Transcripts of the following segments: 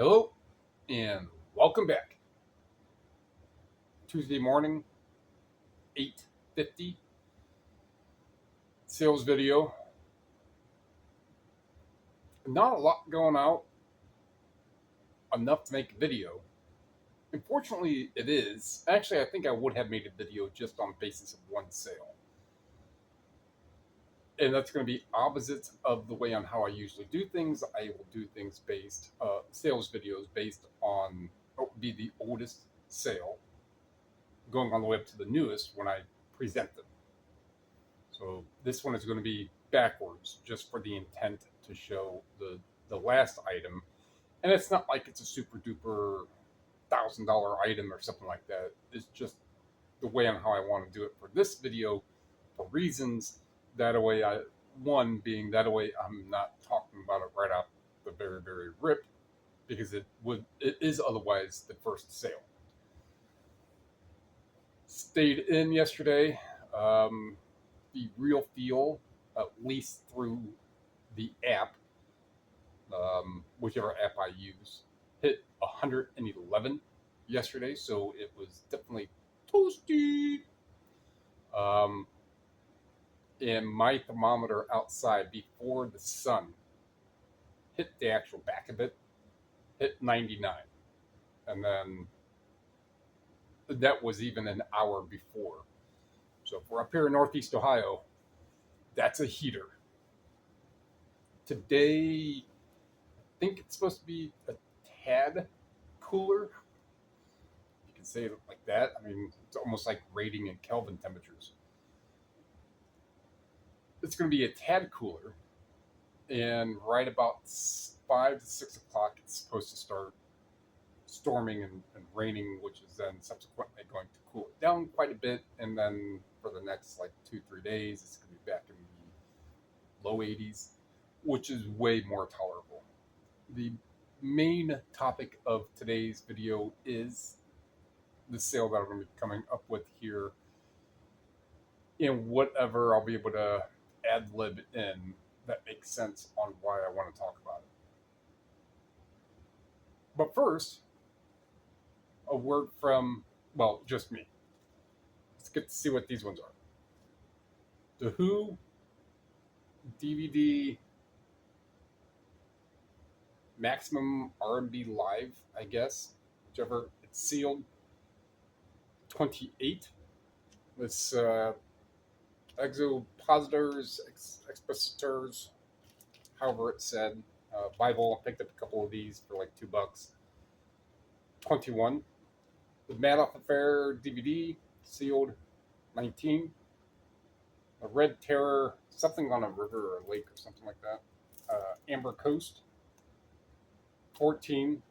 Hello and welcome back. Tuesday morning, 8:50 sales video. Not a lot going out, enough to make a video. Unfortunately, it is. Actually, I think I would have made a video just on basis of one sale. And that's going to be opposite of the way on how I usually do things. I will do things sales videos based on what would be the oldest sale, going all the way up to the newest when I present them. So this one is going to be backwards, just for the intent to show the last item. And it's not like it's a super duper $1,000 item or something like that. It's just the way on how I want to do it for this video, for reasons. That way, that way I'm not talking about it right off the very, very rip, because it is otherwise the first sale. Stayed in yesterday. The real feel, at least through the app, whichever app I use, hit 111 yesterday, so it was definitely toasty. And my thermometer outside before the sun hit the actual back of it, hit 99. And then that was even an hour before. So if we're up here in Northeast Ohio, that's a heater. Today, I think it's supposed to be a tad cooler. You can say it like that. I mean, it's almost like rating in Kelvin temperatures. It's going to be a tad cooler, and right about 5 to 6 o'clock, it's supposed to start storming and raining, which is then subsequently going to cool it down quite a bit. And then for the next 2-3 days, it's going to be back in the low 80s, which is way more tolerable. The main topic of today's video is the sale that I'm going to be coming up with here, and whatever I'll be able to ad-lib in that makes sense on why I want to talk about it. But first, a word from, well, just me. Let's get to see what these ones are. The Who DVD Maximum R&B Live, I guess, whichever. It's sealed. 28. This expositors, expositors, however it's said. Bible. I picked up a couple of these for $2. 21. The Madoff Affair DVD, sealed. 19. A Red Terror, something on a river or a lake or something like that. Amber Coast. 14.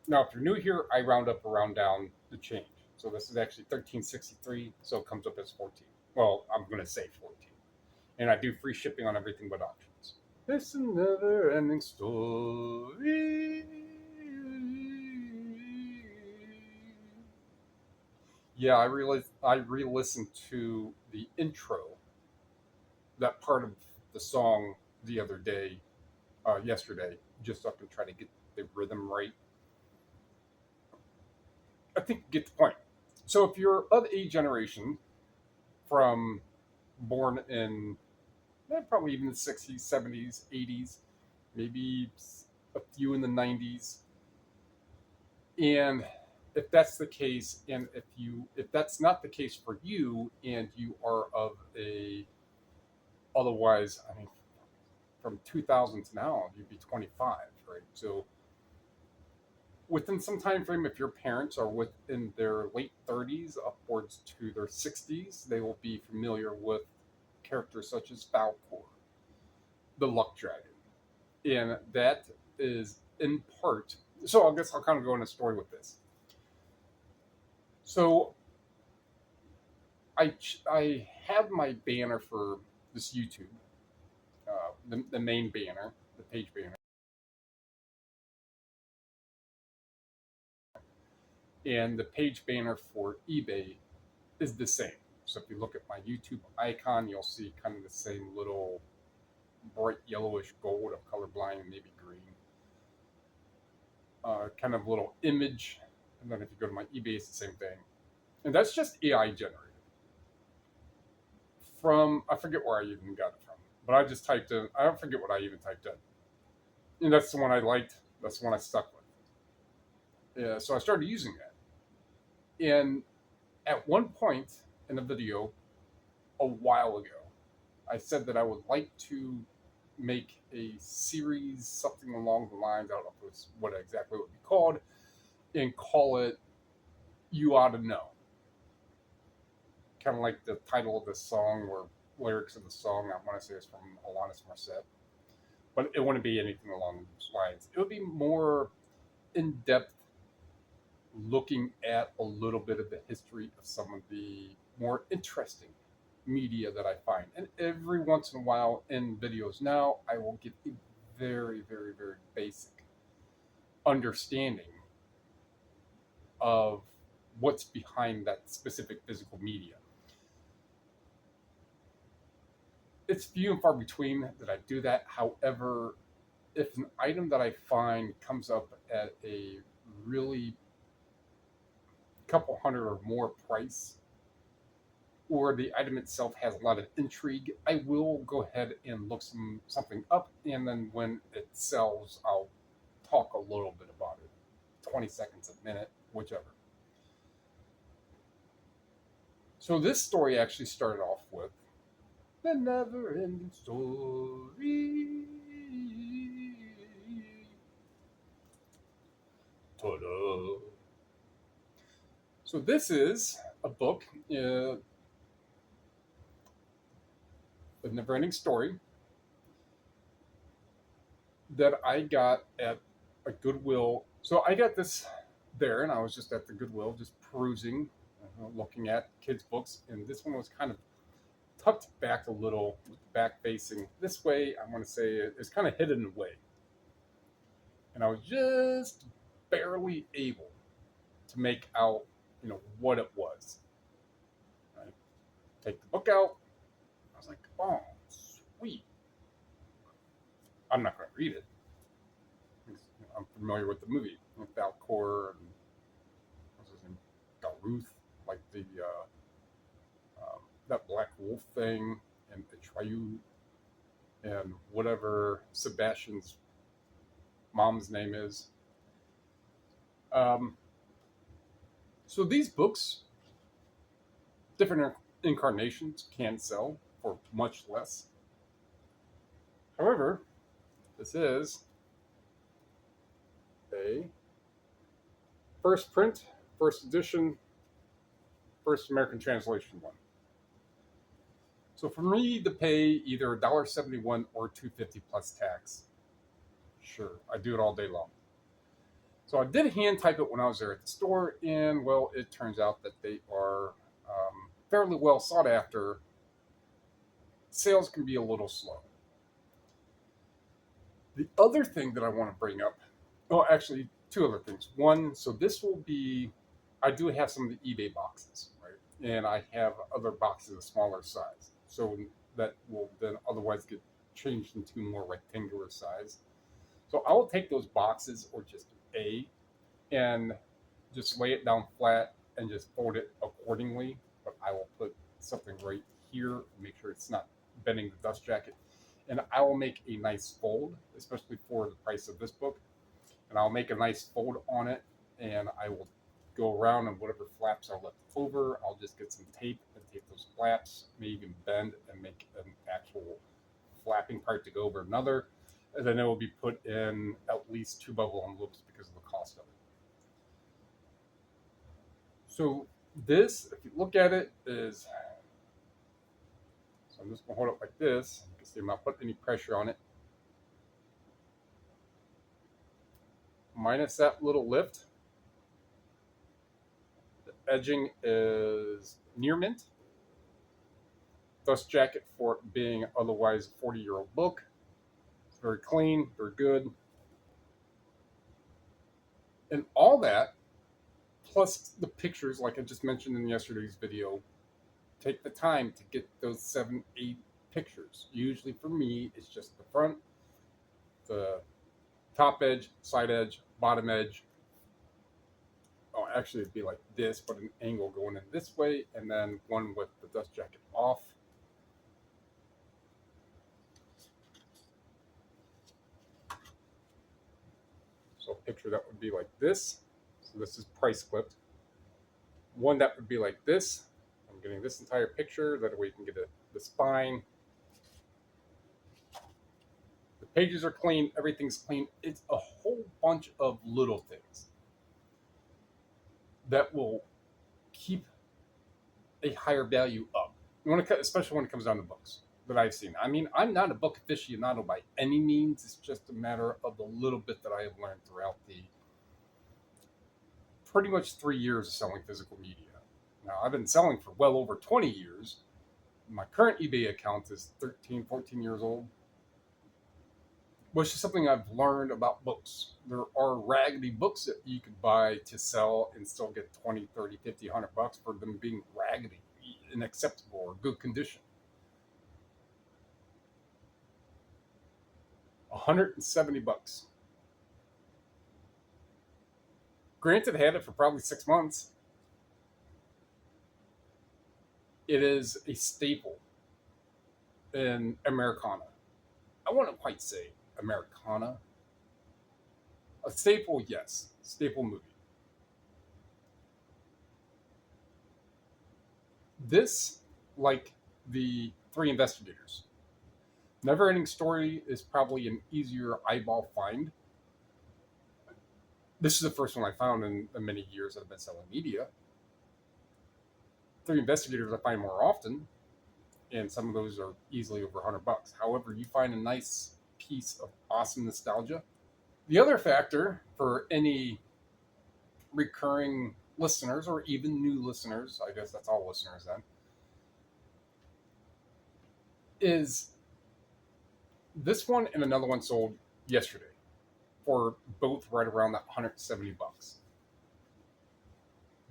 Now, if you're new here, I round up or round down the change. So this is actually 1363, so it comes up as 14. Well, I'm going to say 14. And I do free shipping on everything but auctions. It's a never-ending story. Yeah, I re-listened to the intro, that part of the song, the other day, yesterday, just so I can try to get the rhythm right. I think you get the point. So if you're of a generation born in probably even the 60s, 70s, 80s, maybe a few in the 90s, and if that's the case, and if that's not the case for you, and you are of a otherwise, I mean, from 2000 to now, you'd be 25, right? So within some time frame, if your parents are within their late 30s upwards to their 60s, they will be familiar with characters such as Falcor, the Luck Dragon. And that is in part, so I guess I'll kind of go in a story with this. So I have my banner for this YouTube, the main banner, the page banner. And the page banner for eBay is the same. So if you look at my YouTube icon, you'll see kind of the same little bright yellowish gold. I'm colorblind, maybe green. kind of little image. And then if you go to my eBay, it's the same thing. And that's just AI generated. From, I forget where I even got it from, but I just typed in, I don't forget what I even typed in. And that's the one I liked. That's the one I stuck with. Yeah, so I started using that. And at one point in the video, a while ago, I said that I would like to make a series, something along the lines, I don't know if it was what exactly it would be called, and call it You Ought to Know. Kind of like the title of the song or lyrics of the song, I want to say it's from Alanis Morissette. But it wouldn't be anything along those lines. It would be more in-depth, looking at a little bit of the history of some of the more interesting media that I find. And every once in a while in videos now, I will give a very, very, very basic understanding of what's behind that specific physical media. It's few and far between that I do that. However, if an item that I find comes up at a really couple hundred or more price, or the item itself has a lot of intrigue, I will go ahead and look something up, and then when it sells, I'll talk a little bit about it. 20 seconds, a minute, whichever. So this story actually started off with the never-ending story. Ta-da! So this is a book, The Never-Ending Story, that I got at a Goodwill. So I got this there, and I was just at the Goodwill, just perusing, looking at kids' books, and this one was kind of tucked back a little, back facing this way. I want to say it's kind of hidden away, and I was just barely able to make out, what it was. Right? Take the book out. I was like, oh, sweet. I'm not going to read it. I'm familiar with the movie, with Falcor and what's his name, Garuth, like the that Black Wolf thing, and Atreyu, and whatever Sebastian's mom's name is. So these books, different incarnations, can sell for much less. However, this is a first print, first edition, first American translation one. So for me to pay either $1.71 or $2.50 plus tax, sure, I do it all day long. So I did hand type it when I was there at the store, and well, it turns out that they are fairly well sought after. Sales can be a little slow. The other thing that I want to bring up, well, actually, two other things. One, so this will be, I do have some of the eBay boxes, right? And I have other boxes of smaller size. So that will then otherwise get changed into more rectangular size. So I will take those boxes, or just and just lay it down flat and just fold it accordingly. But I will put something right here, make sure it's not bending the dust jacket. And I will make a nice fold, especially for the price of this book. And I'll make a nice fold on it, and I will go around, and whatever flaps are left over, I'll just get some tape and tape those flaps, maybe even bend and make an actual flapping part to go over another. And then it will be put in at least 2 bubble envelopes because of the cost of it. So this, if you look at it, is, so I'm just going to hold it like this. You can see I'm not putting any pressure on it. Minus that little lift, the edging is near mint. Dust jacket for it being otherwise a 40-year-old book. It's very clean, very good. And all that, plus the pictures, like I just mentioned in yesterday's video, take the time to get those 7, 8 pictures. Usually for me, it's just the front, the top edge, side edge, bottom edge. Oh, actually, it'd be like this, but an angle going in this way, and then one with the dust jacket off. So picture that would be like this. So this is price clipped. One that would be like this. I'm getting this entire picture. That way you can get the spine. The pages are clean. Everything's clean. It's a whole bunch of little things that will keep a higher value up, especially when it comes down to books that I've seen. I mean, I'm not a book aficionado by any means. It's just a matter of the little bit that I have learned throughout the pretty much 3 years of selling physical media. Now, I've been selling for well over 20 years. My current eBay account is 13, 14 years old, which is something I've learned about books. There are raggedy books that you could buy to sell and still get 20, 30, 50, 100 bucks for them being raggedy, unacceptable, or good condition. 170 bucks. Granted, I had it for probably 6 months. It is a staple in Americana. I wouldn't quite say Americana. A staple, yes. Staple movie. This, like the Three Investigators. Never Ending Story is probably an easier eyeball find. This is the first one I found in the many years that I've been selling media. Three Investigators I find more often, and some of those are easily over 100 bucks. However, you find a nice piece of awesome nostalgia. The other factor for any recurring listeners, or even new listeners, I guess that's all listeners then, is this one and another one sold yesterday for both right around that 170 bucks.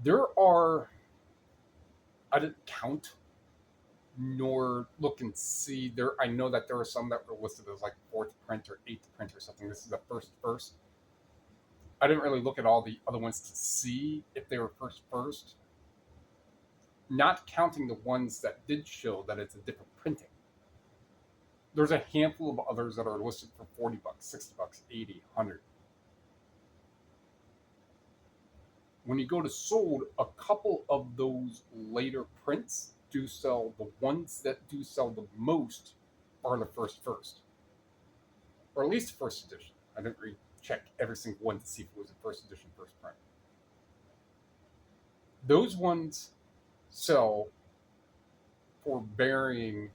There are, I didn't count nor look and see there. I know that there are some that were listed as like 4th print or 8th print or something. This is a first. I didn't really look at all the other ones to see if they were first, not counting the ones that did show that it's a different printing. There's a handful of others that are listed for 40 bucks, 60 bucks, 80, 100. When you go to sold, a couple of those later prints do sell. The ones that do sell the most are the first, or at least first edition. I didn't recheck every single one to see if it was a first edition, first print. Those ones sell for varying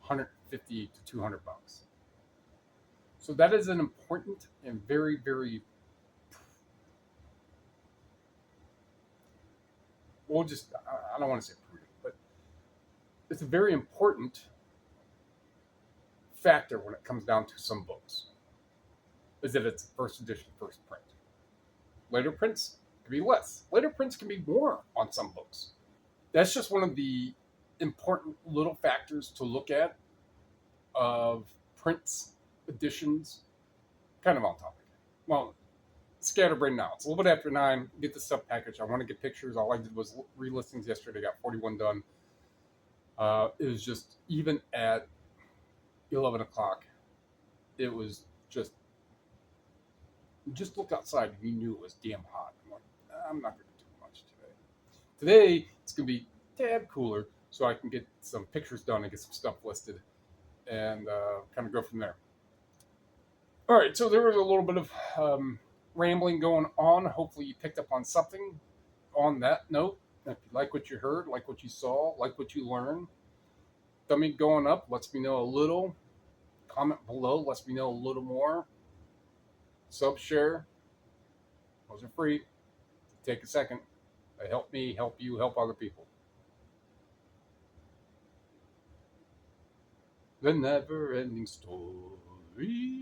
150 to 200 bucks. So that is an important and very, very, I don't want to say prudent, but it's a very important factor when it comes down to some books, is that it's first edition, first print. Later prints can be less. Later prints can be more on some books. That's just one of the important little factors to look at of prints, editions, kind of on topic. Well, scatterbrain now. It's a little bit after 9. Get the stuff package. I want to get pictures. All I did was relistings yesterday. Got 41 done. It was just, even at 11 o'clock, it was just look outside and you knew it was damn hot. I'm like, I'm not going to do much today. Today, it's going to be a tad cooler so I can get some pictures done and get some stuff listed and kind of go from there. All right, so there was a little bit of rambling going on. Hopefully you picked up on something on that note. If you like what you heard, like what you saw, like what you learned, thumb going up lets me know a little. Comment below lets me know a little more. Sub, share. Those are free. Take a second. They help me, help you, help other people. The never-ending story.